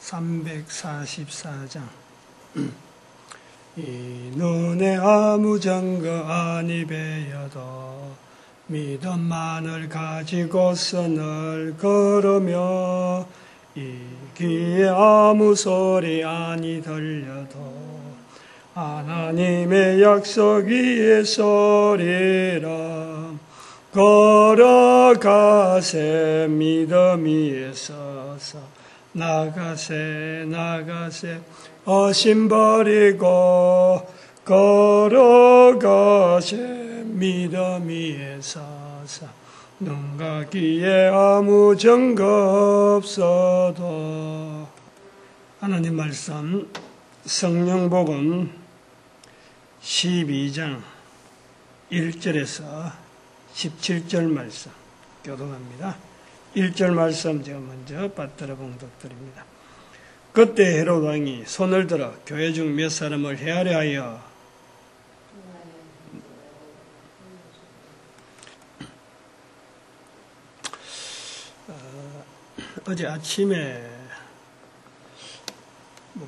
344장. 이 눈에 아무 증거 아니 배여도 믿음만을 가지고서 늘 걸으며 이 귀에 아무 소리 아니 들려도 하나님의 약속 위에 소리라 걸어가세 믿음 위에 서서 나가세 어심 버리고 걸어가세 믿음 위에 서서 눈과 귀에 아무 증거 없어도. 하나님 말씀 성령복음 12장 1절에서 17절 말씀 교독합니다. 1절 말씀 제가 먼저 받들어 봉독드립니다. 그때 헤롯 왕이 손을 들어 교회 중 몇 사람을 해하려 하여 어제 아침에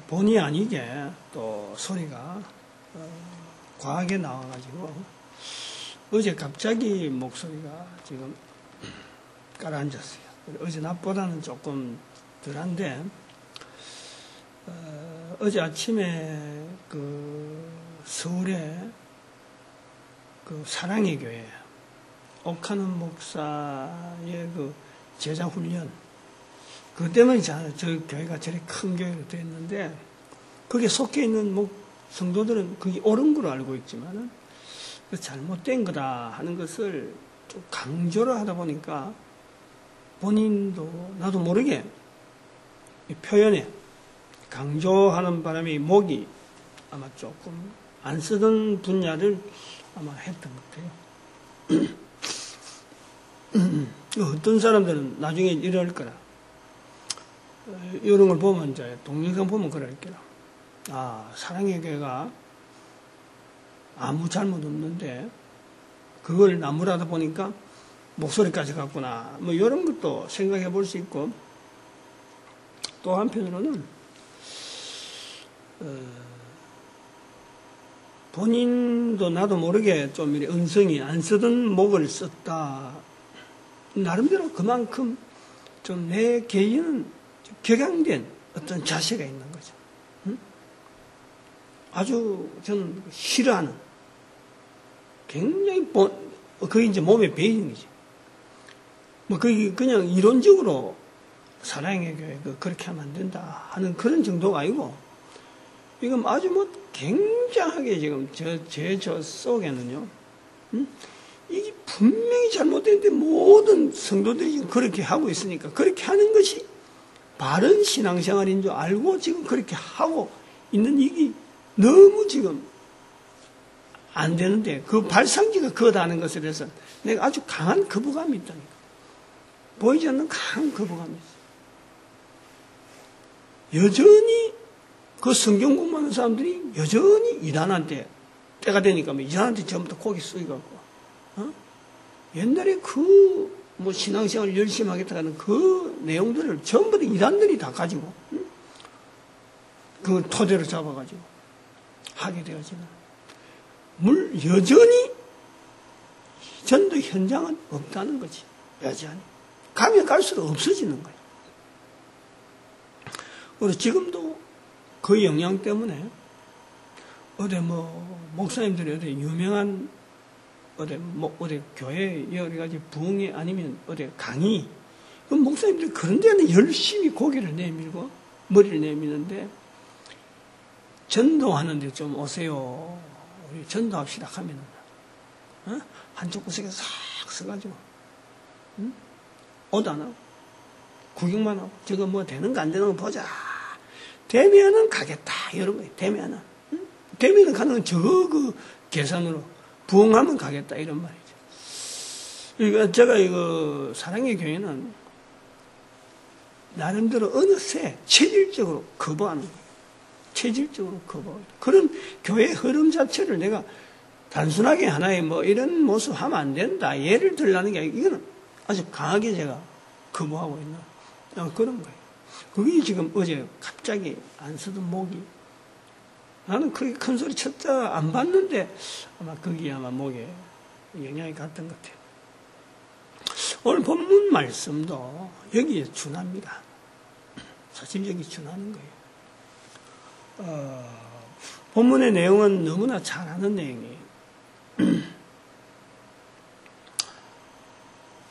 본의 아니게 또 소리가 과하게 나와가지고 어제 갑자기 목소리가 지금 가라앉았어요. 어제 낮보다는 조금 덜한데 어제 아침에 그 서울에 그 사랑의 교회 옥하는 목사의 그 제자 훈련 그 때문에 저 교회가 저리 큰 교회로 되었는데 거기에 속해 있는 성도들은 그게 옳은 걸로 알고 있지만은 잘못된 거다 하는 것을 좀 강조를 하다 보니까 본인도 나도 모르게 이 표현에 강조하는 바람에 목이 아마 조금 안 쓰던 분야를 아마 했던 것 같아요. 어떤 사람들은 나중에 이럴 거라. 이런 걸 보면 이제 동영상 보면 그럴 거라. 아, 사랑의 교회가 아무 잘못 없는데 그걸 나무라다 보니까 목소리까지 갔구나. 뭐 이런 것도 생각해 볼 수 있고 또 한편으로는 본인도 나도 모르게 좀 이렇게 은성이 안 쓰던 목을 썼다. 나름대로 그만큼 좀 내 개인은 격양된 어떤 자세가 있는 거죠. 응? 아주 저는 싫어하는 굉장히 그게 이제 몸에 배이는 거지. 뭐 그게 그냥 이론적으로 사랑의 교회 그렇게 하면 안 된다 하는 그런 정도가 아니고 이건 아주 굉장하게 지금 저 속에는요. 응? 이게 분명히 잘못됐는데 모든 성도들이 지금 그렇게 하고 있으니까 그렇게 하는 것이 바른 신앙생활인 줄 알고 지금 그렇게 하고 있는 이게 너무 지금 안 되는데 그 발상지가 그거다는 것에 대해서 내가 아주 강한 거부감이 있다니까. 보이지 않는 강한 거부감이 있어. 여전히 그 성경 공부하는 사람들이 여전히 일하는데 때가 되니까 일하는데 전부 다 고개 숙여갖고 옛날에 신앙생활을 열심히 하겠다는 그 내용들을 전부 다 이단들이 다 가지고, 그걸 토대로 잡아가지고 하게 되어지는. 여전히 전도 현장은 없다는 거지. 여전히. 가면 갈수록 없어지는 거예요. 그리고 지금도 그 영향 때문에 어디 목사님들이 어디 유명한 어디 교회 여러 가지 부흥회 아니면 어디 강의 그 목사님들 그런 데는 열심히 고개를 내밀고 머리를 내미는데 전도하는데 좀 오세요. 우리 전도합시다 하면은 한쪽 구석에 싹 서가지고 오도 안 하고 구경만 하고 저거 되는가 안 되는 거 보자. 되면은 가겠다 이런 거예요. 되면은 가는 저거 그 계산으로 부흥하면 가겠다 이런 말이죠. 그러니까 제가 사랑의 교회는 나름대로 어느새 체질적으로 거부하는 거예요. 체질적으로 거부하고 그런 교회 흐름 자체를 내가 단순하게 하나의 이런 모습 하면 안 된다. 예를 들라는 게 아니고 이거는 아주 강하게 제가 거부하고 있는 그런 거예요. 그게 지금 어제 갑자기 안 쓰던 목이, 나는 그렇게 큰 소리 쳤다 안 봤는데 아마 거기에 아마 목에 영향이 갔던 것 같아요. 오늘 본문 말씀도 여기에 준합니다. 사실 여기 준하는 거예요. 본문의 내용은 너무나 잘 아는 내용이에요.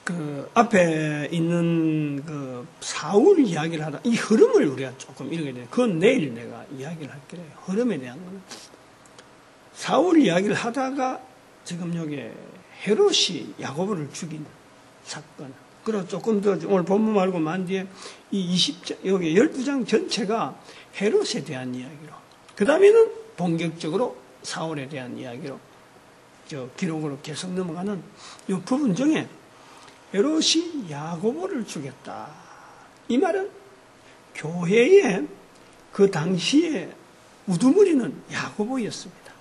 그 앞에 있는 그 사울 이야기를 하다, 이 흐름을 우리가 조금 읽어야 돼요. 그건 내일 내가 이야기를 할게요. 흐름에 대한 거는. 사울 이야기를 하다가 지금 여기 헤롯이 야고보를 죽인 사건. 그리고 조금 더 오늘 본문 말고 만 뒤에 이 20장, 여기 12장 전체가 헤롯에 대한 이야기로. 그 다음에는 본격적으로 사울에 대한 이야기로 기록으로 계속 넘어가는 이 부분 중에 헤롯이 야고보를 죽였다. 이 말은 교회의 그 당시에 우두머리는 야고보였습니다.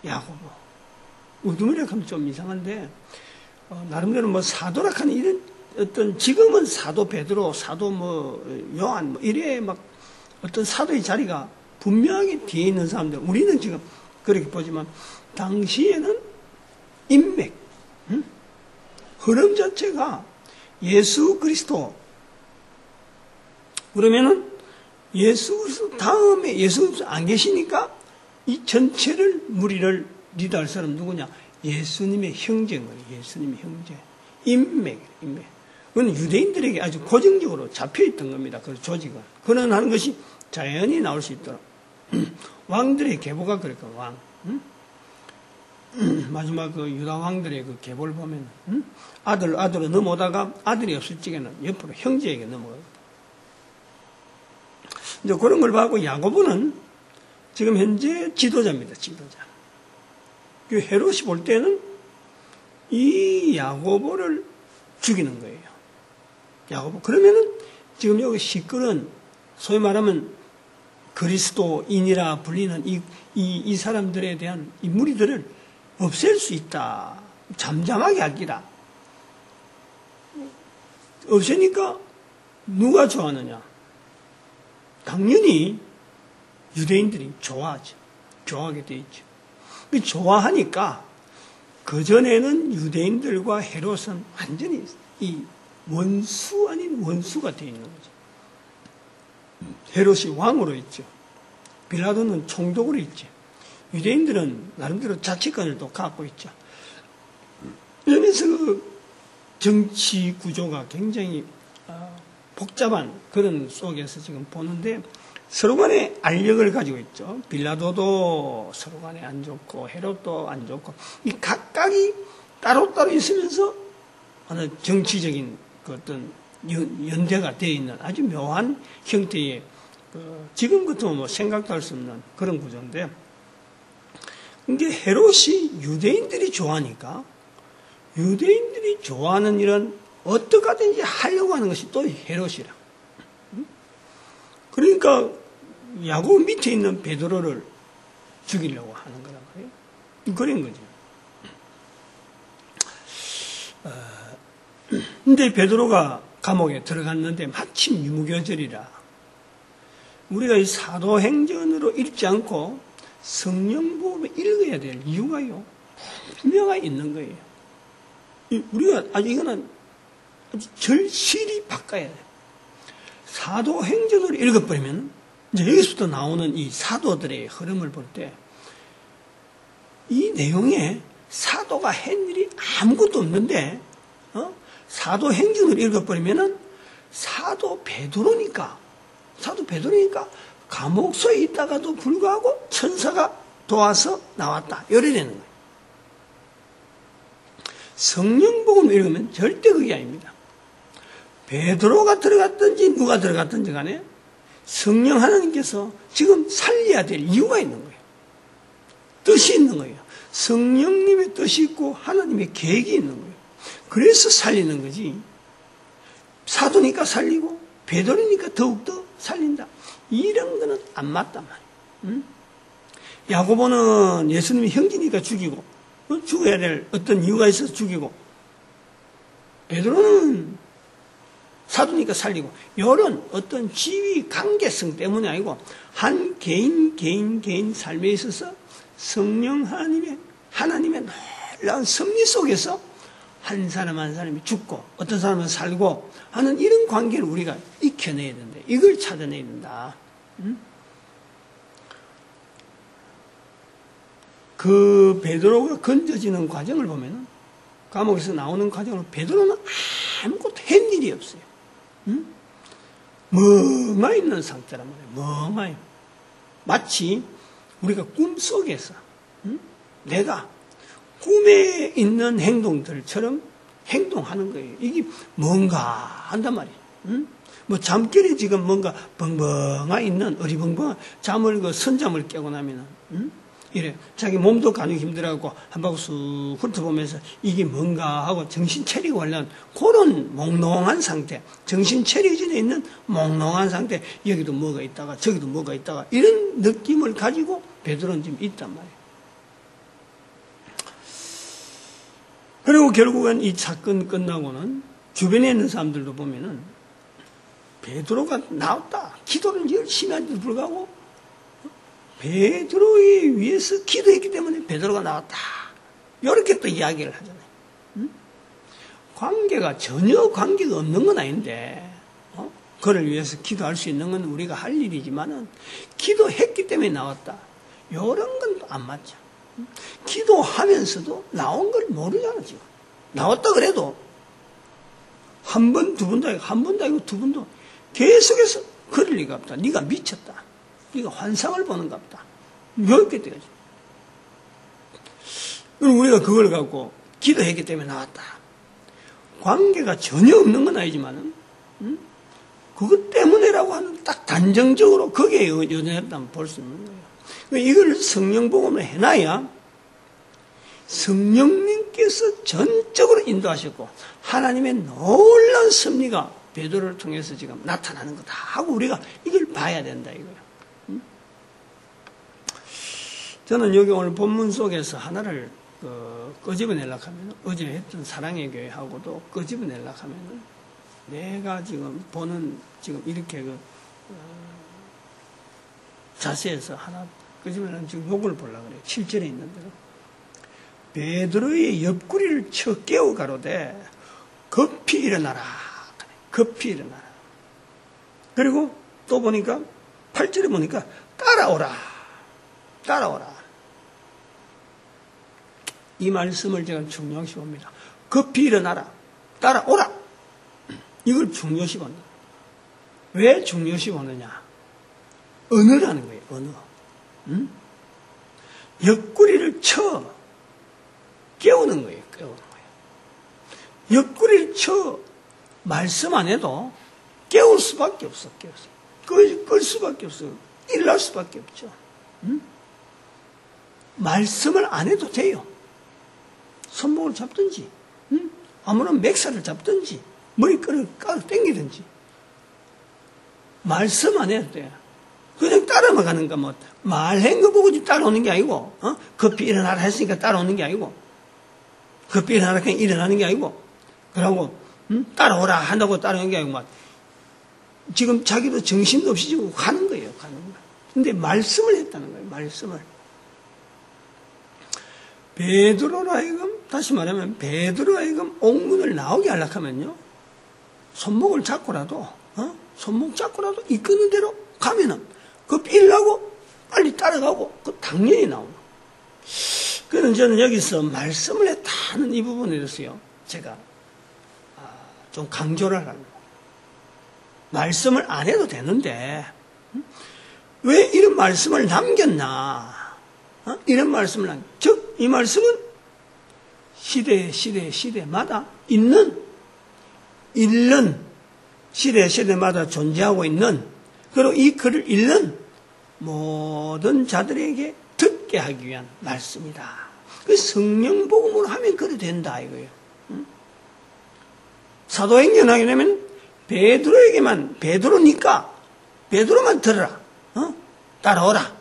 야고보. 우두머리라 하면 좀 이상한데, 나름대로 뭐 사도락하는 이런 어떤, 지금은 사도 베드로, 사도 요한, 이래 막 어떤 사도의 자리가 분명하게 뒤에 있는 사람들, 우리는 지금 그렇게 보지만, 당시에는 인맥, 흐름 자체가 예수 그리스도, 그러면은 예수 그리스도 다음에 예수 그리스도 안 계시니까 이 전체를 무리를 리드할 사람 누구냐? 예수님의 형제인 거예요. 예수님의 형제. 인맥. 그건 유대인들에게 아주 고정적으로 잡혀있던 겁니다. 그 조직은. 그런 하는 것이 자연히 나올 수 있도록. 왕들의 계보가 그럴까, 왕. 마지막 그 유다 왕들의 그 계보를 보면, 아들로 넘어오다가 아들이 없을 적에는 옆으로 형제에게 넘어가요. 이제 그런 걸 봐고 야고보는 지금 현재 지도자입니다. 지도자. 그 헤롯이 볼 때는 이 야고보를 죽이는 거예요. 야고보. 그러면은 지금 여기 시끄러운, 소위 말하면 그리스도인이라 불리는 이 사람들에 대한 이 무리들을 없앨 수 있다. 잠잠하게 하기라. 없애니까 누가 좋아하느냐? 당연히 유대인들이 좋아하죠. 좋아하게 돼 있죠. 좋아하니까 그전에는 유대인들과 헤롯은 완전히 이 원수 아닌 원수가 되어 있는 거죠. 헤롯이 왕으로 있죠. 빌라도는 총독으로 있죠. 유대인들은 나름대로 자치권을 또 갖고 있죠. 이러면서 그 정치 구조가 굉장히 복잡한 그런 속에서 지금 보는데 서로 간에 알력을 가지고 있죠. 빌라도도 서로 간에 안 좋고 헤롯도 안 좋고 이 각각이 따로따로 있으면서 어느 정치적인 그 어떤 연대가 되어 있는 아주 묘한 형태의 지금 같으면 뭐 생각도 할 수 없는 그런 구조인데, 이게 헤롯이 유대인들이 좋아하니까 유대인들이 좋아하는 일은 어떻게 하든지 하려고 하는 것이 또 헤롯이라. 그러니까 야고보 밑에 있는 베드로를 죽이려고 하는 거란 말이에요. 그런 거죠. 근데 베드로가 감옥에 들어갔는데 마침 유무교절이라 우리가 이 사도행전으로 읽지 않고 성령복음을 읽어야 될 이유가요, 분명히 있는 거예요. 우리가 아주 이거는 아주 절실히 바꿔야 돼요. 사도행전으로 읽어버리면 이제 여기서부터 나오는 이 사도들의 흐름을 볼 때 이 내용에 사도가 한 일이 아무것도 없는데 사도행전으로 읽어버리면은 사도 베드로니까 감옥소에 있다가도 불구하고 천사가 도와서 나왔다. 이래 되는 거예요. 성령복음을 읽으면 절대 그게 아닙니다. 베드로가 들어갔든지 누가 들어갔든지 간에 성령 하나님께서 지금 살려야 될 이유가 있는 거예요. 뜻이 있는 거예요. 성령님의 뜻이 있고 하나님의 계획이 있는 거예요. 그래서 살리는 거지. 사도니까 살리고 베드로니까 더욱더 살린다. 이런 거는 안 맞단 말이에요. 야고보는 예수님이 형제니까 죽이고 죽어야 될 어떤 이유가 있어서 죽이고, 베드로는 사도니까 살리고, 이런 어떤 지위 관계성 때문이 아니고, 한 개인 삶에 있어서 성령 하나님의 놀라운 섭리 속에서 한 사람 한 사람이 죽고, 어떤 사람은 살고 하는 이런 관계를 우리가 익혀내야 된다. 이걸 찾아내야 된다. 그 베드로가 건져지는 과정을 보면은, 감옥에서 나오는 과정으로 베드로는 아무것도 한 일이 없어요. 멍하 있는 상태란 말이에요. 멍하요. 마치 우리가 꿈속에서 내가 꿈에 있는 행동들처럼 행동하는 거예요. 이게 뭔가 한단 말이에요. 뭐 잠결에 지금 뭔가 벙벙하 있는 어리벙벙 잠을 선잠을 깨고 나면은 이래 자기 몸도 간혹 힘들어하고 한 바퀴 쑥 훑어보면서 이게 뭔가 하고 정신 차리고 하려는 그런 몽롱한 상태, 정신 차리기 전에 있는 몽롱한 상태, 여기도 뭐가 있다가 저기도 뭐가 있다가 이런 느낌을 가지고 베드로는 지금 있단 말이에요. 그리고 결국은 이 사건 끝나고는 주변에 있는 사람들도 보면은 베드로가 나왔다, 기도를 열심히 하는데도 불구하고 베드로에 위해서 기도했기 때문에 베드로가 나왔다. 이렇게 또 이야기를 하잖아요. 관계가 전혀 관계가 없는 건 아닌데, 그를 위해서 기도할 수 있는 건 우리가 할 일이지만은, 기도했기 때문에 나왔다. 이런 건 또 안 맞죠. 기도하면서도 나온 걸 모르잖아, 지금. 나왔다 그래도, 한 번, 두 번도 아니고, 한 번도 아니고, 두 번도 계속해서 그럴 리가 없다. 네가 미쳤다. 네가 환상을 보는가 보다. 이렇게 돼야지. 그럼 우리가 그걸 갖고 기도했기 때문에 나왔다. 관계가 전혀 없는 건 아니지만은, 그것 때문에라고 하는 딱 단정적으로 거기에 연연했다면 볼 수 있는 거예요. 이걸 성령복음을 해놔야 성령님께서 전적으로 인도하셨고 하나님의 놀라운 섭리가 베드로를 통해서 지금 나타나는 거다 하고 우리가 이걸 봐야 된다 이거예요. 저는 여기 오늘 본문 속에서 하나를 끄집어내려고 하면, 어제 했던 사랑의 교회하고도 끄집어내려고 하면, 내가 지금 보는, 지금 이렇게 자세에서 하나 끄집어내려면 지금 요걸 보려고 그래요. 7절에 있는 대로. 베드로의 옆구리를 쳐 깨워 가로되, 급히 일어나라. 급히 일어나라. 그리고 또 보니까, 8절에 보니까, 따라오라. 따라오라. 이 말씀을 제가 중요시 봅니다. 급히 일어나라. 따라오라. 이걸 중요시 본다. 왜 중요시 보느냐? 언어라는 거예요. 언어. 옆구리를 쳐 깨우는 거예요. 깨우는 거예요. 옆구리를 쳐 말씀 안 해도 깨울 수밖에 없어. 끌 수밖에 없어. 일어날 수밖에 없죠. 말씀을 안 해도 돼요. 손목을 잡든지, 아무런 맥살을 잡든지, 머리끈을 당기든지. 말씀 안 해도 돼요. 그냥 따라만 가는가, 뭐, 말한 거 보고 따라오는 게 아니고, 급히 일어나라 했으니까 따라오는 게 아니고, 급히 일어나라 그냥 일어나는 게 아니고, 그러고, 따라오라 한다고 따라오는 게 아니고, 막, 지금 자기도 정신도 없이 지금 가는 거예요, 가는 거예요. 근데 말씀을 했다는 거예요, 말씀을. 베드로로 하여금, 다시 말하면 베드로로 하여금 옥문을 나오게 하려고 하면요, 손목을 잡고라도, 손목 잡고라도 이끄는 대로 가면은, 그 빌라고 빨리 따라가고, 그 당연히 나오는. 그래서 저는 여기서 말씀을 했다는 이 부분에 대해서요, 제가, 좀 강조를 하려고. 말씀을 안 해도 되는데, 왜 이런 말씀을 남겼나? 이런 말씀을 남겼. 즉, 이 말씀은 시대마다 있는, 시대마다 존재하고 있는, 그리고 이 글을 읽는 모든 자들에게 듣게 하기 위한 말씀이다. 그 성령 복음으로 하면 그래 된다, 이거예요. 사도행전 하게 되면 베드로에게만, 베드로만 들어라. 따라오라.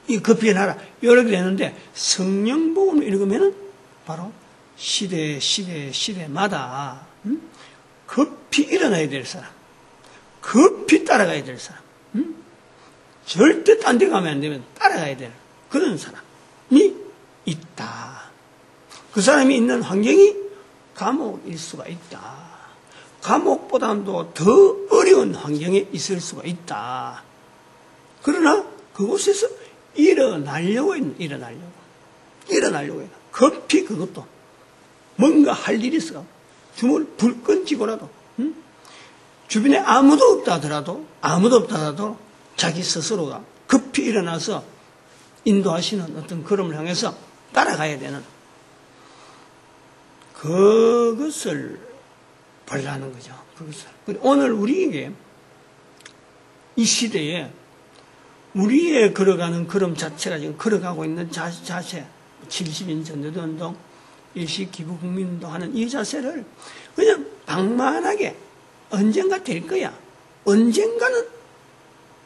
이 급히 일어나라. 이렇게 되는데 성령 복음을 읽으면은 바로 시대마다 급히 일어나야 될 사람, 급히 따라가야 될 사람, 절대 딴 데 가면 안 되면 따라가야 될 그런 사람이 있다. 그 사람이 있는 환경이 감옥일 수가 있다. 감옥보다도 더 어려운 환경에 있을 수가 있다. 그러나 그곳에서 일어나려고 해요. 급히 그것도 뭔가 할 일이 있어. 주먹을 불끈 쥐고라도, 주변에 아무도 없다 하더라도 자기 스스로가 급히 일어나서 인도하시는 어떤 걸음을 향해서 따라가야 되는 그것을 보려는 거죠. 그것을. 오늘 우리에게 이 시대에 우리의 걸어가는 걸음 자체가 지금 걸어가고 있는 자세, 70인 전도운동, 일시기부국민운동 하는 이 자세를 그냥 방만하게 언젠가 될 거야. 언젠가는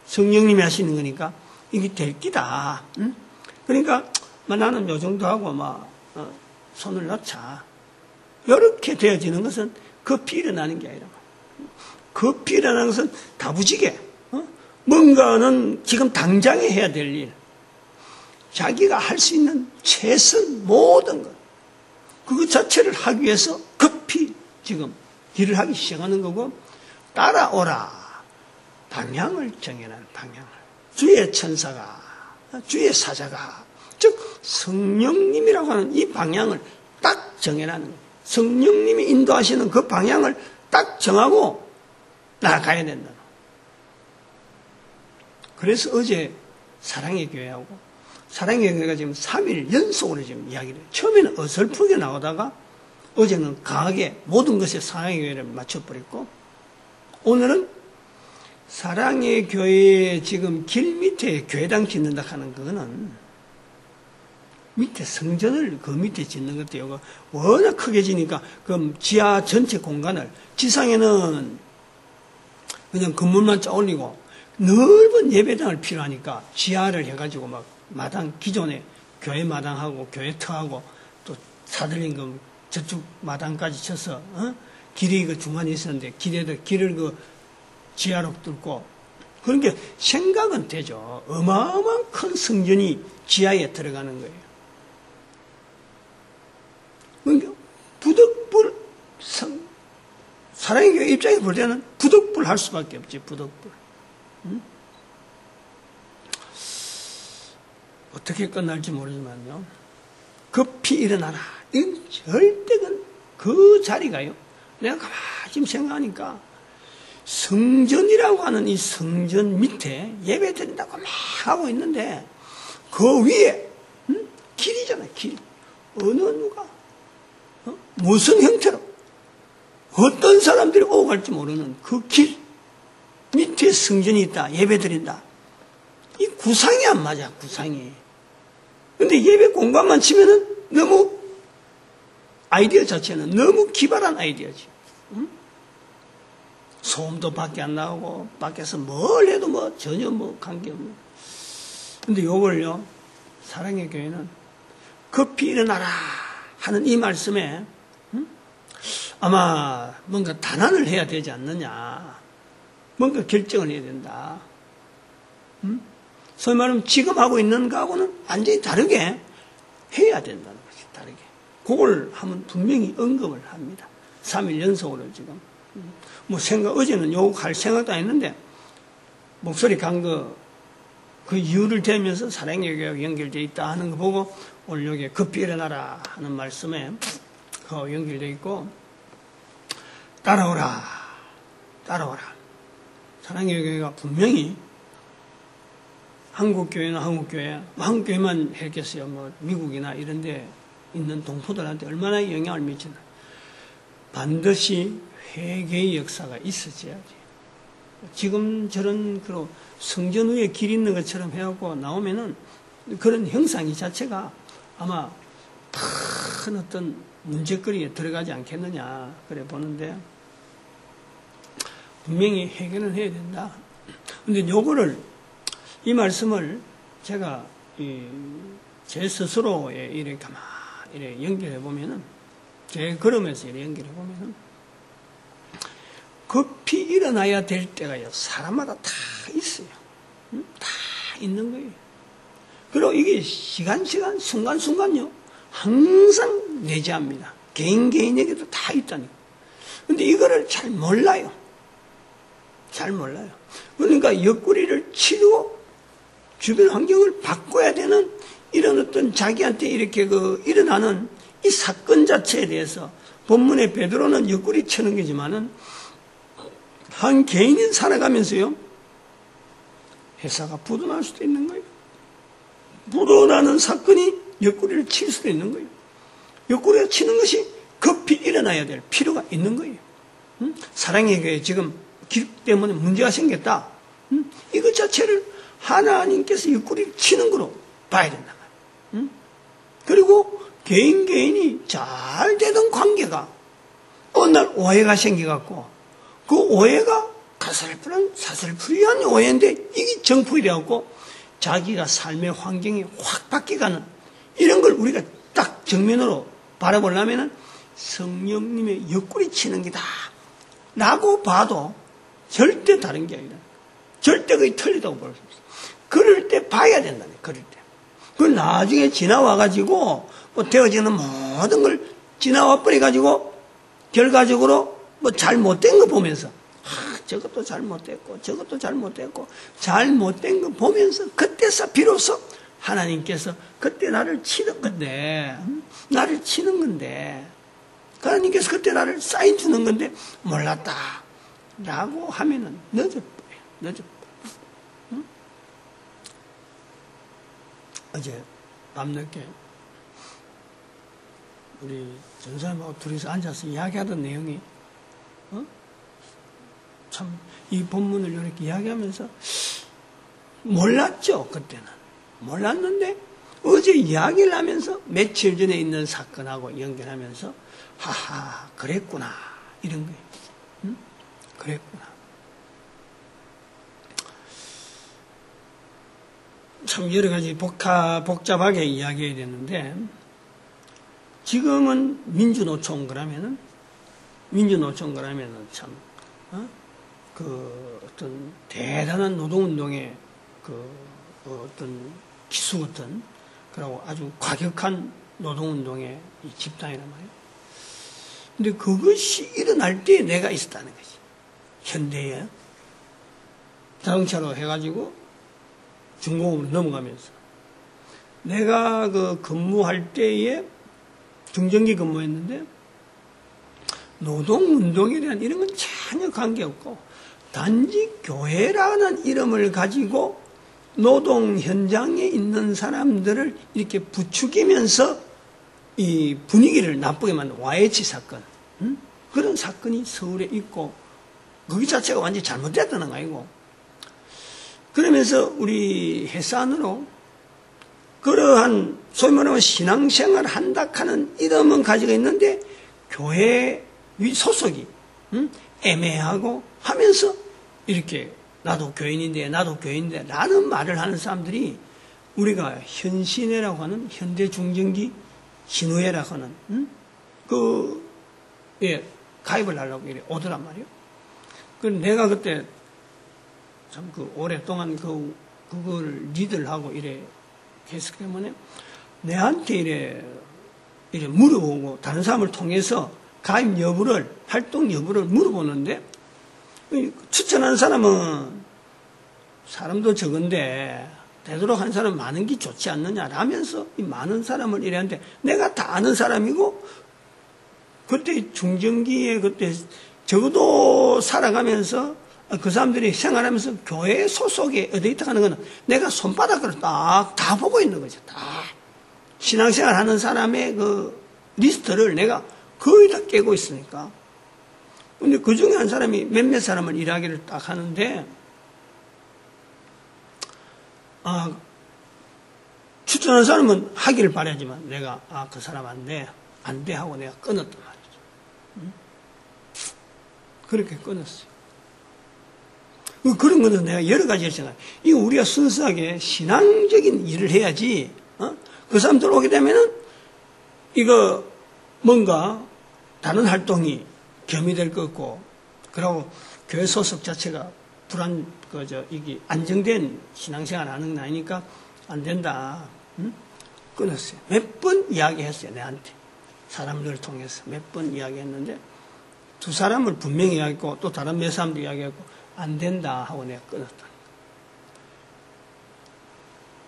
성령님이 하시는 거니까 이게 될 기다. 응? 그러니까 나는 요 정도 하고 손을 놓자. 이렇게 되어지는 것은 급히 일어나는 게 아니라 급히 일어나는 것은 다부지게 뭔가는 지금 당장에 해야 될 일, 자기가 할 수 있는 최선 모든 것, 그것 자체를 하기 위해서 급히 지금 일을 하기 시작하는 거고, 따라오라. 방향을 정해놓은 방향을. 주의 천사가, 주의 사자가, 즉 성령님이라고 하는 이 방향을 딱 정해놓는 거예요. 성령님이 인도하시는 그 방향을 딱 정하고 나아가야 된다. 그래서 어제 사랑의 교회하고 사랑의 교회가 지금 3일 연속으로 지금 이야기를 해요. 처음에는 어설프게 나오다가 어제는 강하게 모든 것에 사랑의 교회를 맞춰버렸고, 오늘은 사랑의 교회에 지금 길 밑에 교회당 짓는다 하는 그거는 밑에 성전을 그 밑에 짓는 것도 이거 워낙 크게 지니까 그 지하 전체 공간을, 지상에는 그냥 건물만 짜 올리고 넓은 예배당을 필요하니까 지하를 해가지고 막 마당, 기존에 교회 마당하고 교회 터하고 또 사들린 그 저쪽 마당까지 쳐서 길이 그 중간에 있었는데 길을 그 지하로 뚫고, 그런 게 생각은 되죠. 어마어마한 큰 성전이 지하에 들어가는 거예요. 그러니까 부득불 사랑의 교회 입장에 볼 때는 부득불 할 수밖에 없지. 부득불. 어떻게 끝날지 모르지만요, 급히 일어나라. 이건 절대 그 자리가요, 내가 가만히 지금 생각하니까 성전이라고 하는 이 성전 밑에 예배 드린다고 막 하고 있는데 그 위에 길이잖아요. 길. 어느 누가 무슨 형태로 어떤 사람들이 오고 갈지 모르는 그 길 밑에 성전이 있다. 예배 드린다. 이 구상이 안 맞아. 구상이. 근데 예배 공간만 치면은 너무 아이디어 자체는 너무 기발한 아이디어지. 소음도 밖에 안 나오고 밖에서 뭘 해도 전혀 관계없는. 근데 요걸요, 사랑의 교회는 급히 일어나라 하는 이 말씀에 아마 뭔가 단안을 해야 되지 않느냐, 뭔가 결정을 해야 된다. 소위 말하면 지금 하고 있는 거하고는 완전히 다르게 해야 된다는 것이 다르게. 그걸 하면 분명히 언급을 합니다. 3일 연속으로 지금. 어제는 요거 할 생각도 안 했는데, 목소리 간 그 이유를 대면서 사랑의 교회가 연결되어 있다 하는 거 보고, 오늘 여기에 급히 일어나라 하는 말씀에 연결되어 있고, 따라오라. 사랑의 교회가 분명히 한국교회는 한국교회만 했겠어요. 미국이나 이런 데 있는 동포들한테 얼마나 영향을 미치나. 반드시 회개의 역사가 있어져야지. 지금 저런 성전 위에 길 있는 것처럼 해갖고 나오면은 그런 형상이 자체가 아마 큰 어떤 문제거리에 들어가지 않겠느냐, 그래 보는데, 분명히 회개는 해야 된다. 근데 이 말씀을 제가 제 스스로에 이렇게 가만히 연결해 보면은, 제 걸음에서 이렇게 연결해 보면은, 급히 일어나야 될 때가요, 사람마다 다 있어요. 다 있는 거예요. 그리고 이게 시간, 순간순간요, 항상 내재합니다. 개인에게도 다 있다니까. 근데 이거를 잘 몰라요. 잘 몰라요. 그러니까 옆구리를 치고 주변 환경을 바꿔야 되는 이런 어떤 자기한테 이렇게 일어나는 이 사건 자체에 대해서 본문의 베드로는 옆구리 치는 거지만은 한 개인이 살아가면서요, 회사가 부도날 수도 있는 거예요. 부도나는 사건이 옆구리를 칠 수도 있는 거예요. 옆구리가 치는 것이 급히 일어나야 될 필요가 있는 거예요. 사랑의 교회 지금 기록 때문에 문제가 생겼다. 이것 자체를 하나님께서 옆구리를 치는 거로 봐야 된다. 그리고 개인이 잘 되던 관계가 어느 날 오해가 생겨갖고 그 오해가 사슬풀이한 오해인데 이게 정폭이 되었고 자기가 삶의 환경이 확 바뀌어가는 이런 걸 우리가 딱 정면으로 바라보려면 성령님의 옆구리 치는 게다 라고 봐도 절대 다른 게 아니라 절대 거의 틀리다고 볼 수 없어요. 그럴 때 봐야 된다네. 그럴 때. 그걸 나중에 지나와가지고 뭐 되어지는 모든 걸 지나와 버려가지고 결과적으로 뭐 잘못된 거 보면서 저것도 잘못됐고 저것도 잘못된 거 보면서 그때서 비로소 하나님께서 그때 나를 치는 건데 하나님께서 그때 나를 사인 주는 건데 몰랐다 라고 하면은 늦어버려요. 응? 어제 밤늦게 우리 전사님하고 둘이서 앉아서 이야기하던 내용이 참 이 본문을 이렇게 이야기하면서 몰랐죠. 그때는 몰랐는데 어제 이야기를 하면서 며칠 전에 있는 사건하고 연결하면서 하하 그랬구나 이런 거예요. 응? 그랬구나. 참 여러 가지 복잡하게 이야기해야 되는데 지금은 민주노총 그러면은 참 어떤 대단한 노동운동의 어떤 기수 같은 그리고 아주 과격한 노동운동의 이 집단이란 말이에요. 근데 그것이 일어날 때 내가 있었다는 거지. 현대에 자동차로 해가지고 중공업으로 넘어가면서 내가 근무할 때에 중정기 근무했는데 노동운동에 대한 이런 건 전혀 관계없고 단지 교회라는 이름을 가지고 노동 현장에 있는 사람들을 이렇게 부추기면서 이 분위기를 나쁘게 만든 YH 사건 그런 사건이 서울에 있고 거기 자체가 완전히 잘못됐다는 거 아니고 그러면서 우리 회사 안으로 그러한 소위 말하면 신앙생활 한다 하는 이름은 가지고 있는데 교회 소속이 애매하고 하면서 이렇게 나도 교인인데 라는 말을 하는 사람들이 우리가 현신회라고 하는 현대중정기 신우회라고 하는 가입을 하려고 이래 오더란 말이에요. 그래서 내가 그때 참 오랫동안 그걸 리드를 하고 이래 했기 때문에 내한테 이래 물어보고 다른 사람을 통해서 가입 여부를 활동 여부를 물어보는데 추천한 사람은 사람도 적은데 되도록 한 사람 많은 게 좋지 않느냐라면서 이 많은 사람을 이래하는데 내가 다 아는 사람이고 그때 중정기에 그때 적어도 살아가면서 그 사람들이 생활하면서 교회 소속에 어디 있다 하는 거는 내가 손바닥으로 딱 다 보고 있는 거죠. 다 신앙생활 하는 사람의 그 리스트를 내가 거의 다 깨고 있으니까. 근데 그 중에 한 사람이 몇몇 사람을 일하기를 딱 하는데, 추천한 사람은 하기를 바라지만 내가, 그 사람 안 돼 하고 내가 끊었단 말이죠. 응? 그렇게 끊었어요. 그런 거는 내가 여러 가지를 생각해요. 이거 우리가 순수하게 신앙적인 일을 해야지, 그 사람들 오게 되면은, 이거 뭔가 다른 활동이 겸이 될 것 같고, 그리고 교회 소속 자체가 이게 안정된 신앙생활 하는 건 아니니까 안 된다. 응? 끊었어요. 몇 번 이야기했어요, 내한테. 사람들을 통해서 몇 번 이야기했는데, 두 사람을 분명히 이야기했고, 또 다른 몇 사람도 이야기했고, 안 된다 하고 내가 끊었다.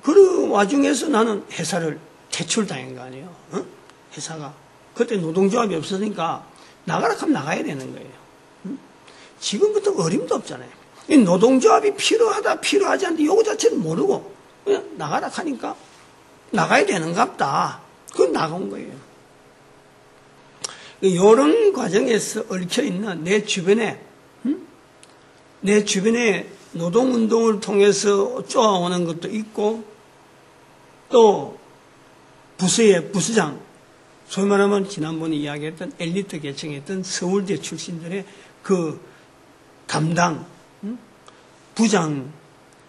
그 와중에서 나는 회사를 퇴출당한 거 아니에요. 어? 회사가. 그때 노동조합이 없으니까 나가라 하면 나가야 되는 거예요. 응? 지금부터 어림도 없잖아요. 이 노동조합이 필요하지 않는데 요거 자체는 모르고 그냥 나가라 하니까 나가야 되는갑다. 그건 나간 거예요. 이런 과정에서 얽혀있는 내 주변에 노동운동을 통해서 쪼아오는 것도 있고 또 부서의 부서장, 소위 말하면 지난번에 이야기했던 엘리트 계층에 있던 서울대 출신들의 그 담당 부장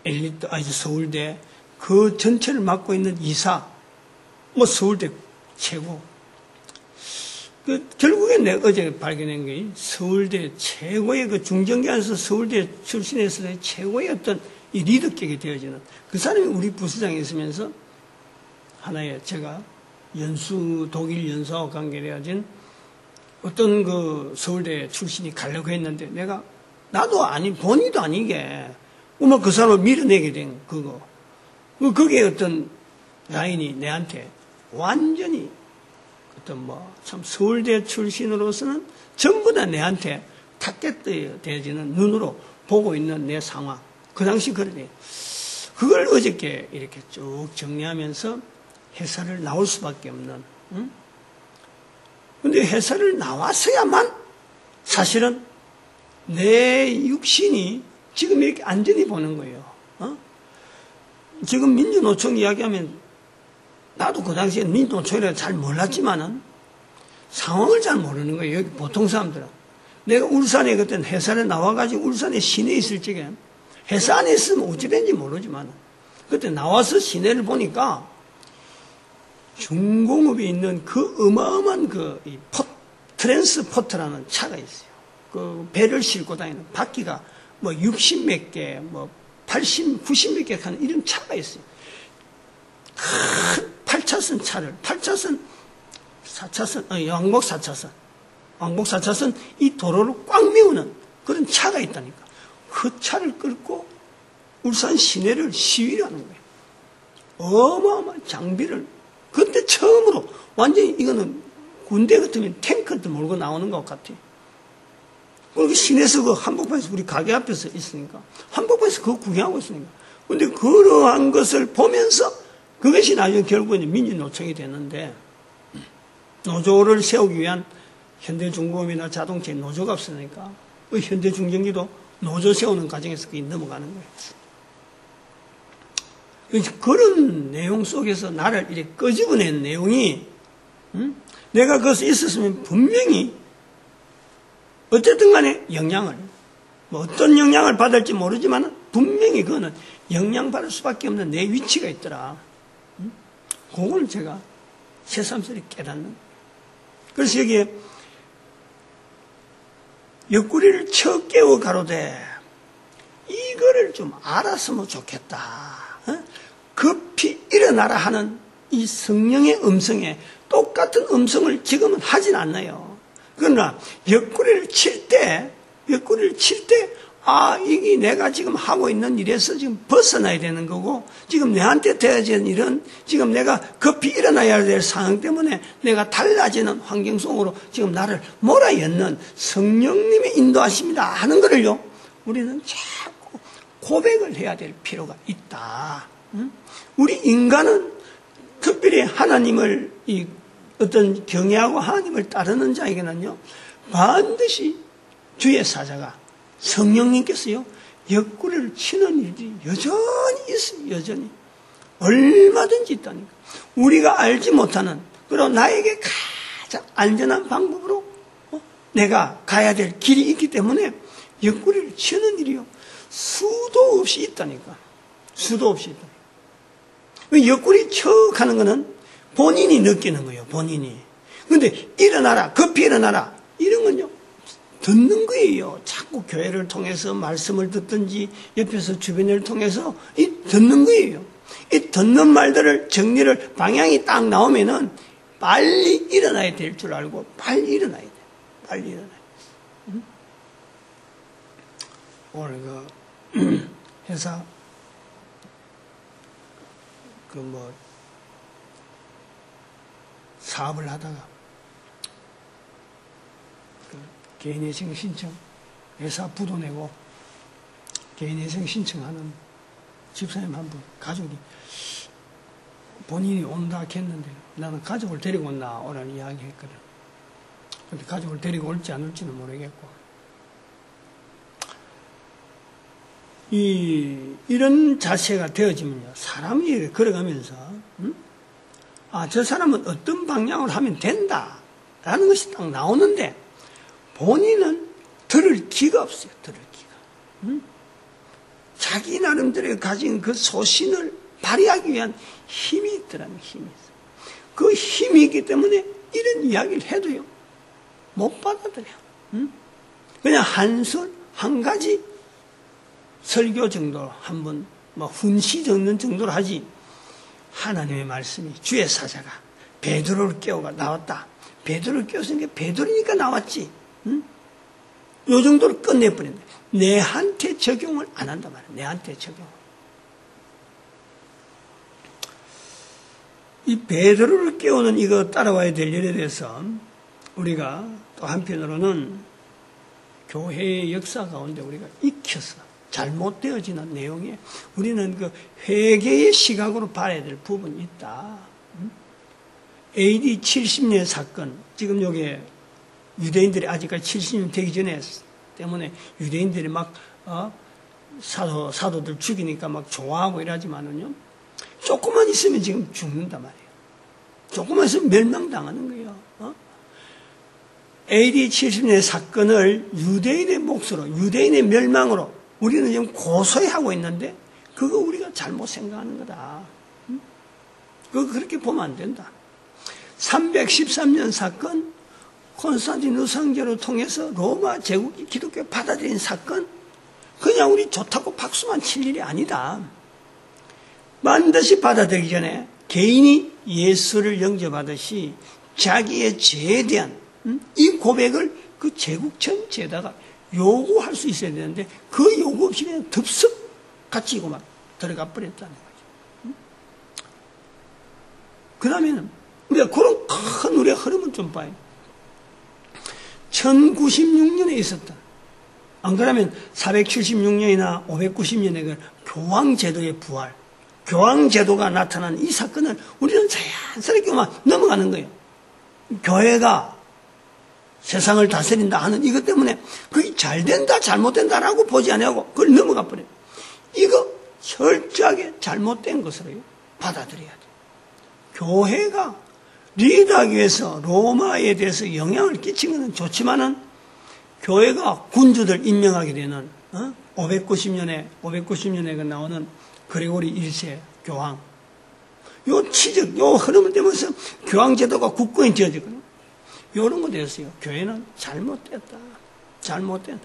엘리트 서울대 그 전체를 맡고 있는 이사 서울대 최고 결국엔 내가 어제 발견한 게 서울대 최고의 그 중정계에서 서울대 출신에서의 최고의 어떤 이 리더격이 되어지는 그 사람이 우리 부서장에 있으면서 하나의 제가 독일 연수와 관계되어진 어떤 그 서울대 출신이 가려고 했는데 내가 나도 본의도 아니게 그 사람을 밀어내게 된 그거. 그게 어떤 라인이 내한테 완전히 참 서울대 출신으로서는 전부 다 내한테 탁get되어지는 눈으로 보고 있는 내 상황. 그 당시 그러네. 그걸 어저께 이렇게 쭉 정리하면서 회사를 나올 수밖에 없는. 근데 회사를 나왔어야만 사실은 내 육신이 지금 이렇게 안전히 보는 거예요. 지금 민주노총 이야기하면 나도 그 당시에 민주노총이라 잘 몰랐지만은 상황을 잘 모르는 거예요. 여기 보통 사람들은. 내가 울산에 그때 회사를 나와가지고 울산에 시내에 있을 적에 회사 안에 있으면 어찌 된지 모르지만 그때 나와서 시내를 보니까 중공업에 있는 그 어마어마한 트랜스포터라는 차가 있어요. 그 배를 싣고 다니는 바퀴가 60 몇 개, 80, 90 몇 개 하는 이런 차가 있어요. 큰 8차선 차를, 8차선, 4차선, 왕복 4차선. 왕복 4차선 이 도로를 꽉 메우는 그런 차가 있다니까. 그 차를 끌고 울산 시내를 시위를 하는 거예요. 어마어마한 장비를. 그때 처음으로 완전히 이거는 군대 같으면 탱크도 몰고 나오는 것 같아요. 그리고 시내에서 그 한복판에서 우리 가게 앞에서 있으니까 한복판에서 그거 구경하고 있으니까. 근데 그러한 것을 보면서 그것이 나중에 결국은 민주노총이 됐는데 노조를 세우기 위한 현대중공업이나 자동차에 노조가 없으니까 그 현대중전기도 노조 세우는 과정에서 그게 넘어가는 거예요. 그런 내용 속에서 나를 이렇게 끄집어낸 내용이 내가 그것에 있었으면 분명히 어쨌든 간에 영향을 어떤 영향을 받을지 모르지만 분명히 그거는 영향받을 수밖에 없는 내 위치가 있더라. 그걸 제가 새삼스레 깨닫는. 그래서 여기에 옆구리를 쳐 깨워 가로되 이거를 좀 알았으면 좋겠다. 급히 일어나라 하는 이 성령의 음성에 똑같은 음성을 지금은 하진 않나요. 그러나 옆구리를 칠 때, 이게 내가 지금 하고 있는 일에서 지금 벗어나야 되는 거고, 지금 내한테 되어진 일은 지금 내가 급히 일어나야 될 상황 때문에 내가 달라지는 환경 속으로 지금 나를 몰아넣는 성령님의 인도하십니다 하는 거를요, 우리는 자꾸 고백을 해야 될 필요가 있다. 우리 인간은 특별히 하나님을 어떤 경외하고 하나님을 따르는 자에게는요, 반드시 주의 사자가 성령님께서요, 옆구리를 치는 일들이 여전히 있어요. 여전히. 얼마든지 있다니까. 우리가 알지 못하는, 그리고 나에게 가장 안전한 방법으로 내가 가야 될 길이 있기 때문에 옆구리를 치는 일이요, 수도 없이 있다니까. 수도 없이 있다니까. 옆구리 쳐 가는 거는 본인이 느끼는 거예요. 본인이. 근데 일어나라, 급히 일어나라, 이런 건요, 듣는 거예요. 자꾸 교회를 통해서 말씀을 듣든지 옆에서 주변을 통해서 듣는 거예요. 이 듣는 말들을 정리를 방향이 딱 나오면은 빨리 일어나야 될 줄 알고 빨리 일어나야 돼. 빨리 일어나야 돼. 응? 오늘 그 회사 사업을 하다가 개인회생 신청, 회사 부도 내고 개인회생 신청하는 집사님 한 분, 가족이 본인이 온다 했는데 나는 가족을 데리고 오라는 이야기 했거든. 근데 가족을 데리고 올지 안 올지는 모르겠고. 이런 자세가 되어지면요, 사람이 걸어가면서, 저 사람은 어떤 방향으로 하면 된다. 라는 것이 딱 나오는데, 본인은 들을 기가 없어요, 들을 기가. 자기 나름대로 가진 그 소신을 발휘하기 위한 힘이 있더라는 힘이 있어요. 그 힘이 있기 때문에 이런 이야기를 해도요, 못 받아들여요. 그냥 한 가지 설교 정도로 한번, 훈시 적는 정도로 하지, 하나님의 말씀이 주의 사자가 베드로를 깨우가 나왔다. 베드로를 깨웠으니까 베드로니까 나왔지. 요 정도로 끝내버린다. 내한테 적용을 안 한단 말이야. 내한테 적용. 이 베드로를 깨우는 이거 따라와야 될 일에 대해서 우리가 또 한편으로는 교회의 역사 가운데 우리가 익혀서 잘못되어지는 내용에 우리는 그 회개의 시각으로 봐야 될 부분이 있다. AD 70년 사건, 지금 여기에 유대인들이 아직까지 70년 되기 전에 때문에 유대인들이 막 사도들 죽이니까 막 좋아하고 이러지만은요, 조금만 있으면 지금 죽는단 말이에요. 조금만 있으면 멸망당하는 거예요. AD 70년의 사건을 유대인의 몫으로, 유대인의 멸망으로 우리는 지금 고소해하고 있는데 그거 우리가 잘못 생각하는 거다. 그거 그렇게 보면 안 된다. 313년 사건, 콘스탄티누스 황제를 통해서 로마 제국이 기독교 받아들인 사건, 그냥 우리 좋다고 박수만 칠 일이 아니다. 반드시 받아들이기 전에 개인이 예수를 영접하듯이 자기의 죄에 대한 이 고백을 그 제국 전체에다가 요구할 수 있어야 되는데 그 요구 없이 그냥 덥석 갇히고 막 들어가 버렸다는 거죠. 그 다음에는 우리가 그런 큰 우리의 흐름을 좀 봐요. 1096년에 있었던, 안 그러면 476년이나 590년에 그 교황제도의 부활, 교황제도가 나타난 이 사건을 우리는 자연스럽게만 넘어가는 거예요. 교회가 세상을 다스린다 하는 이것 때문에 그게 잘 된다, 잘못된다라고 보지 않고 그걸 넘어가 버려요. 이거 철저하게 잘못된 것으로 받아들여야 돼요. 교회가 리더하기 위해서 로마에 대해서 영향을 끼친 것은 좋지만은 교회가 군주들 임명하게 되는 590년에 나오는 그레고리 1세 교황, 요 치적, 요 흐름을 떼면서 교황제도가 국권이 되어지거든요. 이런 거 되었어요. 교회는 잘못됐다. 잘못된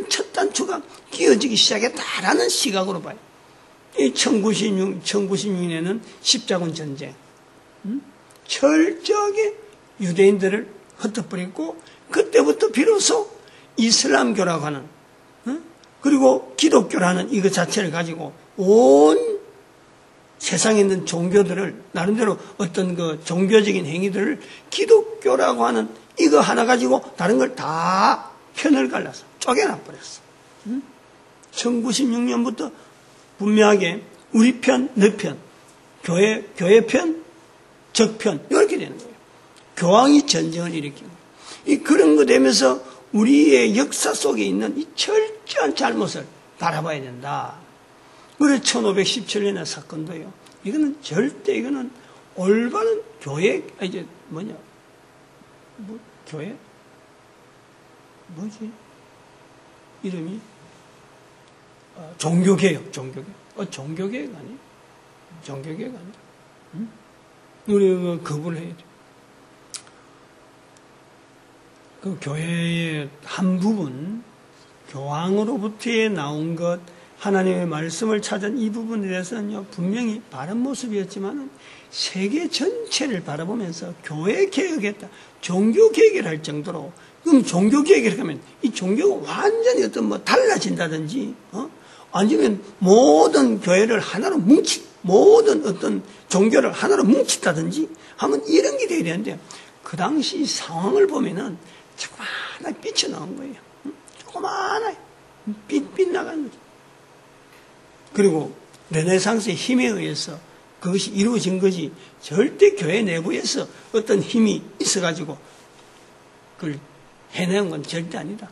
첫 단추가 끼어지기 시작했다라는 시각으로 봐요. 이 1096년에는 십자군 전쟁. 철저하게 유대인들을 흩어버리고, 그때부터 비로소 이슬람교라고 하는, 그리고 기독교라는 이것 자체를 가지고 온 세상에 있는 종교들을, 나름대로 어떤 그 종교적인 행위들을 기독교라고 하는 이거 하나 가지고 다른 걸 다 편을 갈라서 쪼개놔 버렸어. 1096년부터 분명하게 우리 편, 너 편, 교회 편, 적 편, 이렇게 되는 거예요. 교황이 전쟁을 일으키고, 그런 거 되면서 우리의 역사 속에 있는 이 철저한 잘못을 바라봐야 된다. 그래서 1517년의 사건도요, 이거는 절대, 이거는 올바른 교회, 교회? 뭐지? 이름이? 종교개혁. 종교개혁 아니? 종교개혁 아니? 우리가 거부를 해야 돼. 그 교회의 한 부분, 교황으로부터 나온 것, 하나님의 말씀을 찾은 이 부분에 대해서는요, 분명히 바른 모습이었지만 세계 전체를 바라보면서 교회 개혁했다, 종교 개혁을 할 정도로, 그럼 종교 개혁을 하면 이 종교가 완전히 어떤 뭐 달라진다든지, 아니면 모든 교회를 하나로 모든 어떤 종교를 하나로 뭉친다든지 하면 이런 게 돼야 되는데, 그 당시 상황을 보면은 조그마하게 빛이 나온 거예요. 조그마하게 빛나가는 거죠. 그리고 르네상스의 힘에 의해서 그것이 이루어진 것이 절대 교회 내부에서 어떤 힘이 있어가지고 그걸 해내는 건 절대 아니다.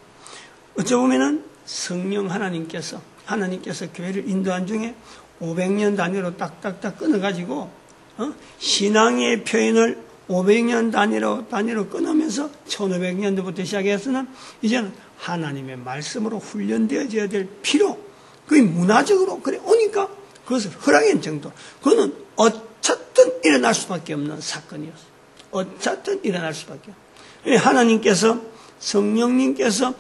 어찌 보면은 성령 하나님께서 교회를 인도한 중에 500년 단위로 딱딱딱 끊어가지고 신앙의 표현을 500년 단위로 끊으면서 1500년도부터 시작해서는 이제는 하나님의 말씀으로 훈련되어져야 될 필요, 그게 문화적으로 그래 오니까 그것을 허락한 정도. 그거는 어쨌든 일어날 수밖에 없는 사건이었어요. 어쨌든 일어날 수밖에 없어요. 하나님께서, 성령님께서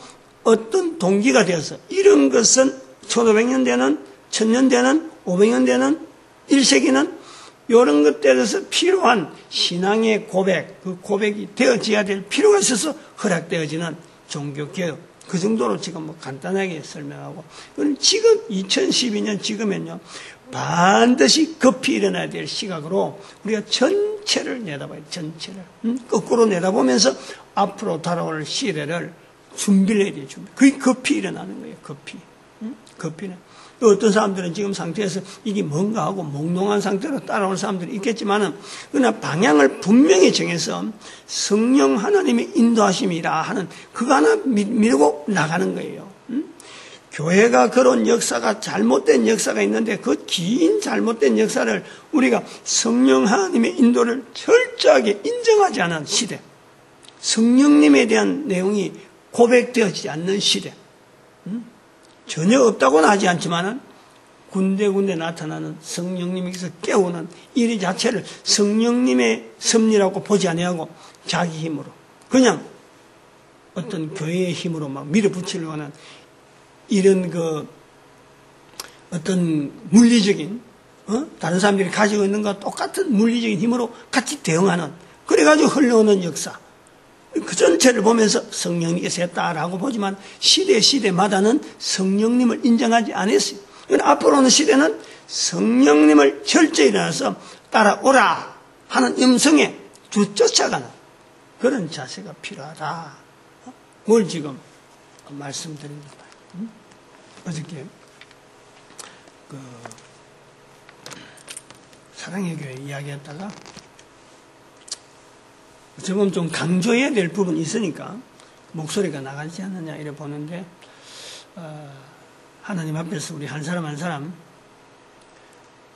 어떤 동기가 되어서 이런 것은 1500년 되는, 1000년 되는, 500년 되는, 1세기는 이런 것들에서 필요한 신앙의 고백, 그 고백이 되어져야 될 필요가 있어서 허락되어지는 종교개혁. 그 정도로 지금 뭐 간단하게 설명하고, 그럼 지금 2012년 지금은요, 반드시 급히 일어나야 될 시각으로 우리가 전체를 내다봐요. 전체를. 거꾸로 내다보면서 앞으로 달아올 시대를 준비를 해야 돼요. 그게 급히 일어나는 거예요. 급히는. 어떤 사람들은 지금 상태에서 이게 뭔가 하고 몽롱한 상태로 따라올 사람들이 있겠지만은, 그러나 방향을 분명히 정해서 성령 하나님의 인도하심이라 하는 그거 하나 밀고 나가는 거예요. 교회가 그런 역사가, 잘못된 역사가 있는데 그 긴 잘못된 역사를 우리가 성령 하나님의 인도를 철저하게 인정하지 않은 시대, 성령님에 대한 내용이 고백되어지지 않는 시대, 전혀 없다고는 하지 않지만은 군데군데 나타나는 성령님께서 깨우는 일 자체를 성령님의 섭리라고 보지 아니하고 자기 힘으로, 그냥 어떤 교회의 힘으로 막 밀어붙이려고 하는 이런 그 어떤 물리적인, 다른 사람들이 가지고 있는 것과 똑같은 물리적인 힘으로 같이 대응하는, 그래가지고 흘러오는 역사, 그 전체를 보면서 성령님께서 했다라고 보지만 시대마다는 성령님을 인정하지 않았어요. 앞으로 오는 시대는 성령님을 철저히 일어나서 따라오라 하는 음성에 쫓아가는 그런 자세가 필요하다. 뭘 지금 말씀드립니다. 어저께 사랑의 교회 이야기했다가 지금 좀 강조해야 될 부분이 있으니까 목소리가 나가지 않느냐 이래 보는데, 하나님 앞에서 우리 한 사람 한 사람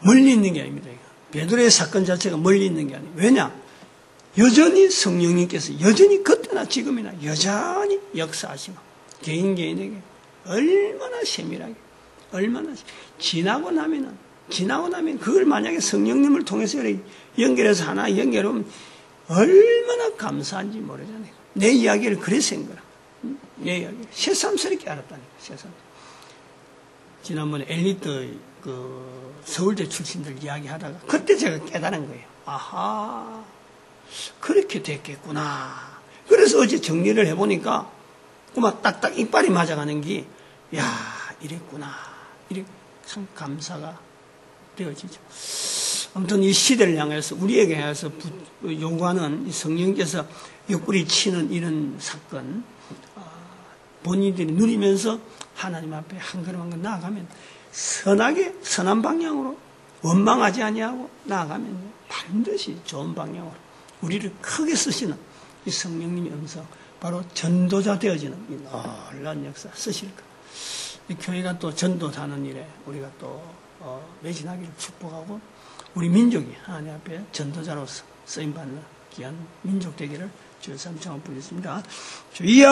멀리 있는 게 아닙니다. 베드로의 사건 자체가 멀리 있는 게 아니에요. 왜냐? 여전히 성령님께서 여전히 그때나 지금이나 여전히 역사하시고 개인에게 얼마나 세밀하게, 얼마나 지나고 나면 그걸 만약에 성령님을 통해서 연결해서 하나 연결하면 얼마나 감사한지 모르잖아요. 내 이야기를 그래서 한 거라. 내 이야기를 새삼스럽게 알았다니까. 새삼. 지난번에 엘리트 서울대 출신들 이야기하다가 그때 제가 깨달은 거예요. 아하, 그렇게 됐겠구나. 그래서 어제 정리를 해보니까 그만 딱딱 이빨이 맞아가는 게, 야, 이랬구나. 이렇게 참 감사가 되어지죠. 아무튼 이 시대를 향해서 우리에게 해서 요구하는 성령께서 옆구리 치는 이런 사건, 본인들이 누리면서 하나님 앞에 한 걸음 한 걸 나아가면 선하게 선한 방향으로 원망하지 아니하고 나아가면 반드시 좋은 방향으로 우리를 크게 쓰시는 이 성령님의 음성, 바로 전도자 되어지는 이 놀라운 역사 쓰실 것. 이 교회가 또 전도하는 일에 우리가 또 매진하기를 축복하고, 우리 민족이 하나님 앞에 전도자로서 쓰임받는 귀한 민족 되기를 주의 삼창을 부르겠습니다. 주여!